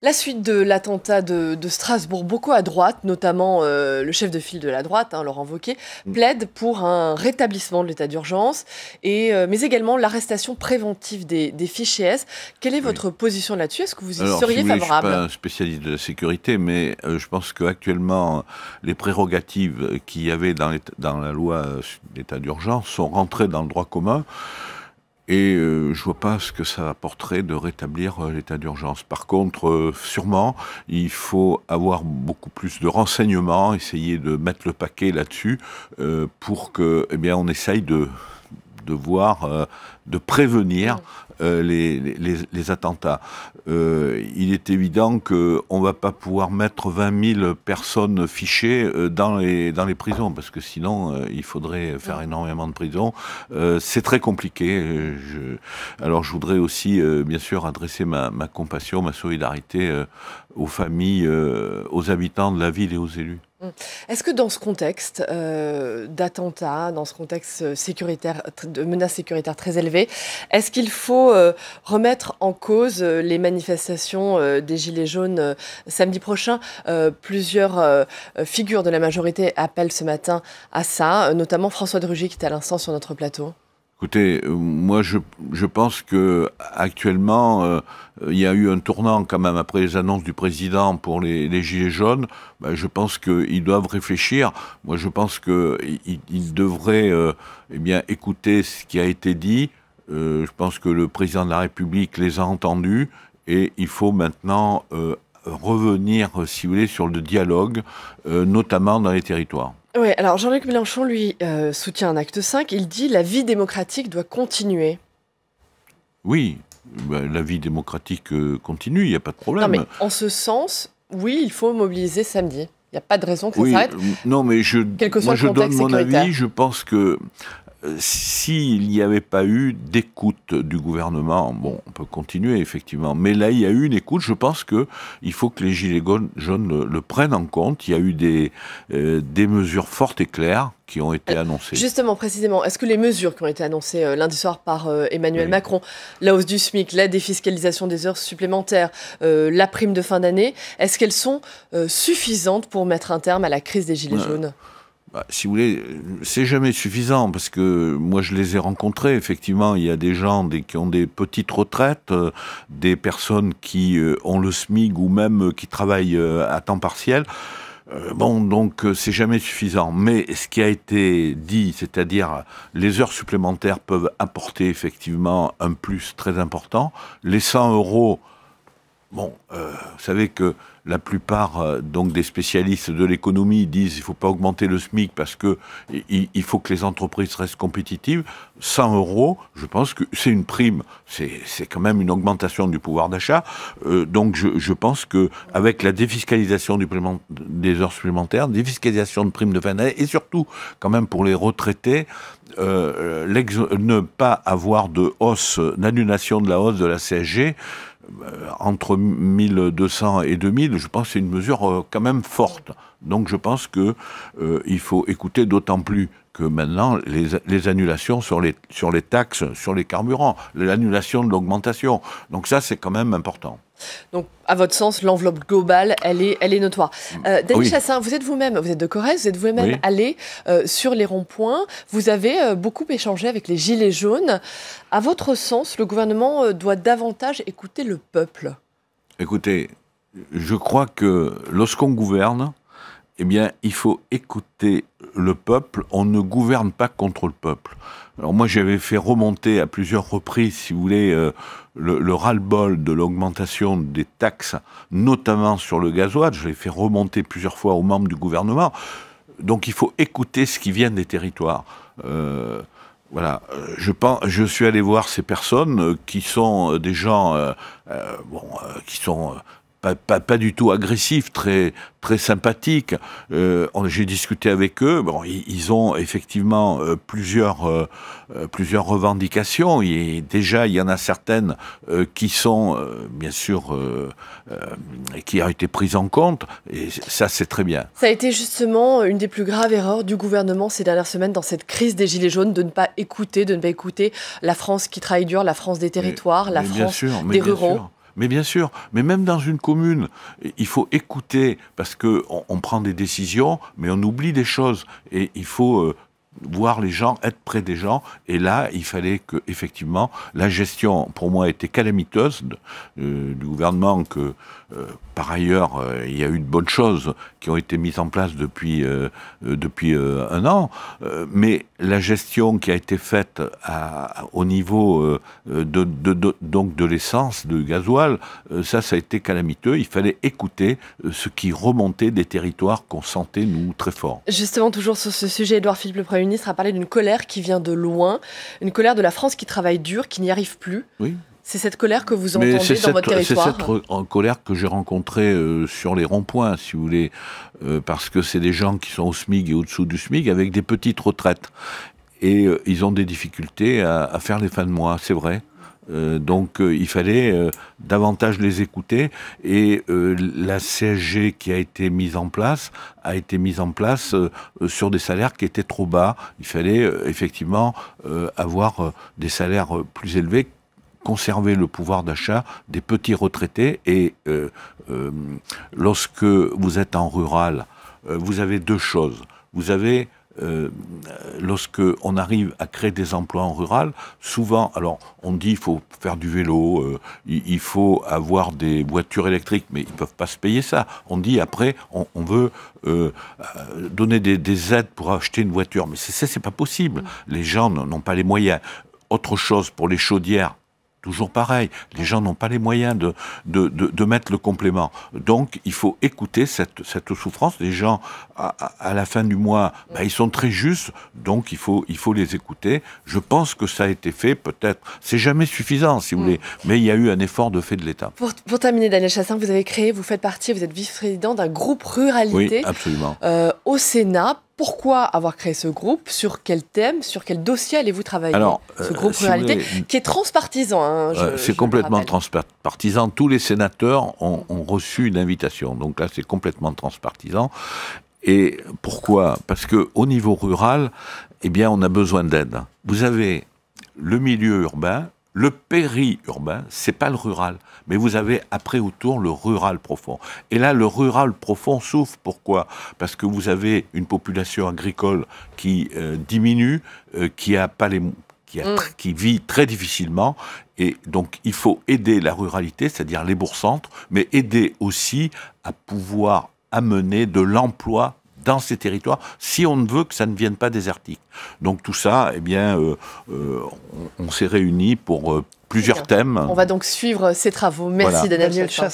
La suite de l'attentat de Strasbourg, beaucoup à droite, notamment le chef de file de la droite, Laurent Wauquiez, Mmh. plaide pour un rétablissement de l'état d'urgence, mais également l'arrestation préventive des fichiers S. Quelle est Oui. votre position là-dessus? Est-ce que vous y Alors, si seriez vous voulez, je suis favorable? pas un spécialiste de la sécurité, mais je pense qu'actuellement, les prérogatives qu'il y avait dans la loi sur l'état d'urgence sont rentrées dans le droit commun et je vois pas ce que ça apporterait de rétablir l'état d'urgence. Par contre, sûrement, il faut avoir beaucoup plus de renseignements, essayer de mettre le paquet là-dessus pour que, eh bien, on essaye de voir, de prévenir les attentats. Il est évident qu'on ne va pas pouvoir mettre 20 000 personnes fichées dans les prisons, parce que sinon, il faudrait faire énormément de prisons. C'est très compliqué. Alors, je voudrais aussi, bien sûr, adresser ma compassion, ma solidarité aux familles, aux habitants de la ville et aux élus. Est-ce que dans ce contexte d'attentat, dans ce contexte sécuritaire, de menaces sécuritaires très élevées, est-ce qu'il faut remettre en cause les manifestations des Gilets jaunes samedi prochain? Plusieurs figures de la majorité appellent ce matin à ça, notamment François de Rugy qui est à l'instant sur notre plateau. Écoutez, moi je pense que actuellement il y a eu un tournant quand même après les annonces du président pour les gilets jaunes. Ben, je pense qu'ils doivent réfléchir. Moi je pense qu'ils devraient eh bien écouter ce qui a été dit. Je pense que le président de la République les a entendus et il faut maintenant revenir, si vous voulez, sur le dialogue, notamment dans les territoires. Oui, alors Jean-Luc Mélenchon, lui, soutient un acte 5. Il dit la vie démocratique doit continuer. Oui, ben, la vie démocratique continue, il n'y a pas de Non, mais problème. en ce sens, oui, il faut mobiliser samedi. Il n'y a pas de raison que ça Oui, s'arrête, non, mais quel que soit moi le je donne contexte mon avis. sécuritaire. Je pense que s'il n'y avait pas eu d'écoute du gouvernement, bon, on peut continuer effectivement, mais là il y a eu une écoute. Je pense que il faut que les gilets jaunes le prennent en compte. Il y a eu des mesures fortes et claires qui ont été annoncées. Justement, précisément, est-ce que les mesures qui ont été annoncées lundi soir par Emmanuel Oui. Macron, la hausse du SMIC, la défiscalisation des heures supplémentaires, la prime de fin d'année, est-ce qu'elles sont suffisantes pour mettre un terme à la crise des Gilets jaunes? Bah, si vous voulez, c'est jamais suffisant parce que moi je les ai rencontrés. Effectivement, il y a des gens qui ont des petites retraites, des personnes qui ont le SMIC ou même qui travaillent à temps partiel. Bon, donc c'est jamais suffisant. Mais ce qui a été dit, c'est-à-dire les heures supplémentaires peuvent apporter effectivement un plus très important. Les 100 euros. Bon, vous savez que la plupart donc des spécialistes de l'économie disent qu'il ne faut pas augmenter le SMIC parce que il faut que les entreprises restent compétitives. 100 euros, je pense que c'est une prime, c'est quand même une augmentation du pouvoir d'achat. Donc je pense que avec la défiscalisation des heures supplémentaires, défiscalisation de primes de fin d'année et surtout quand même pour les retraités, ne pas avoir de hausse, d'annulation de la hausse de la CSG. Entre 1200 et 2000, je pense que c'est une mesure quand même forte. Donc je pense que il faut écouter, d'autant plus que maintenant les annulations sur les taxes, sur les carburants, l'annulation de l'augmentation. Donc ça, c'est quand même important. Donc, à votre sens, l'enveloppe globale, elle est notoire. Denis Oui, Chassaing, vous êtes vous-même, vous êtes de Corrèze, vous êtes vous-même oui. allé sur les ronds-points. Vous avez beaucoup échangé avec les Gilets jaunes. À votre sens, le gouvernement doit davantage écouter le peuple. Écoutez, je crois que lorsqu'on gouverne, eh bien, il faut écouter le peuple. On ne gouverne pas contre le peuple. Alors moi, j'avais fait remonter à plusieurs reprises, si vous voulez, le ras-le-bol de l'augmentation des taxes, notamment sur le gasoil. Je l'ai fait remonter plusieurs fois aux membres du gouvernement. Donc il faut écouter ce qui vient des territoires. Voilà, je suis allé voir ces personnes qui sont des gens, qui sont pas du tout agressifs, très très sympathiques. J'ai discuté avec eux. Bon, ils ont effectivement plusieurs revendications. Déjà, il y en a certaines qui sont bien sûr qui ont été prises en compte. Et ça, c'est très bien. Ça a été justement une des plus graves erreurs du gouvernement ces dernières semaines dans cette crise des Gilets jaunes, de ne pas écouter la France qui travaille dur, la France des territoires, la Mais bien France sûr, mais des bien ruraux. sûr. Mais bien sûr, mais même dans une commune, il faut écouter, parce qu'on prend des décisions, mais on oublie des choses. Et il faut voir les gens, être près des gens. Et là, il fallait que, effectivement, la gestion, pour moi, était calamiteuse du gouvernement, que, par ailleurs, il y a eu de bonnes choses qui ont été mises en place depuis un an. Mais la gestion qui a été faite au niveau donc de l'essence, de gasoil, ça a été calamiteux. Il fallait écouter ce qui remontait des territoires qu'on sentait, nous, très fort. Justement, toujours sur ce sujet, Édouard Philippe, le Premier ministre, a parlé d'une colère qui vient de loin, une colère de la France qui travaille dur, qui n'y arrive plus. Oui. C'est cette colère que vous entendez dans votre territoire? C'est cette colère que j'ai rencontrée sur les ronds-points, si vous voulez, parce que c'est des gens qui sont au SMIC et au-dessous du SMIC avec des petites retraites. Et ils ont des difficultés à faire les fins de mois, c'est vrai. Donc il fallait davantage les écouter, et la CSG qui a été mise en place sur des salaires qui étaient trop bas. Il fallait effectivement avoir des salaires plus élevés, conserver le pouvoir d'achat des petits retraités. Et lorsque vous êtes en rural, vous avez deux choses. Vous avez lorsque on arrive à créer des emplois en rural, souvent, alors on dit il faut faire du vélo, il faut avoir des voitures électriques, mais ils ne peuvent pas se payer ça. On dit après, on veut donner des aides pour acheter une voiture, mais c'est pas possible. Les gens n'ont pas les moyens. Autre chose pour les chaudières. Toujours pareil, les gens n'ont pas les moyens de mettre le complément. Donc, il faut écouter cette souffrance. Les gens, à la fin du mois, ils sont très justes, donc il faut les écouter. Je pense que ça a été fait, peut-être. C'est jamais suffisant, si vous voulez, mais il y a eu un effort de fait de l'État. Pour terminer, Daniel Chassaing, vous êtes vice-président d'un groupe ruralité. Oui, absolument. Au Sénat. Pourquoi avoir créé ce groupe? Sur quel thème, sur quel dossier allez-vous travailler? Ce groupe ruralité qui est transpartisan. C'est complètement transpartisan. Tous les sénateurs ont reçu une invitation. Donc là, c'est complètement transpartisan. Et pourquoi? Parce qu'au niveau rural, on a besoin d'aide. Vous avez le milieu urbain, le périurbain, c'est pas le rural, mais vous avez après autour le rural profond. Et là, le rural profond souffre. Pourquoi? Parce que vous avez une population agricole qui diminue, qui vit très difficilement. Et donc, il faut aider la ruralité, c'est-à-dire les bourgs-centres, mais aider aussi à pouvoir amener de l'emploi dans ces territoires, si on ne veut que ça ne vienne pas désertique. Donc tout ça, on s'est réunis pour plusieurs thèmes. On va donc suivre ces travaux. Merci, Daniel Chassaing.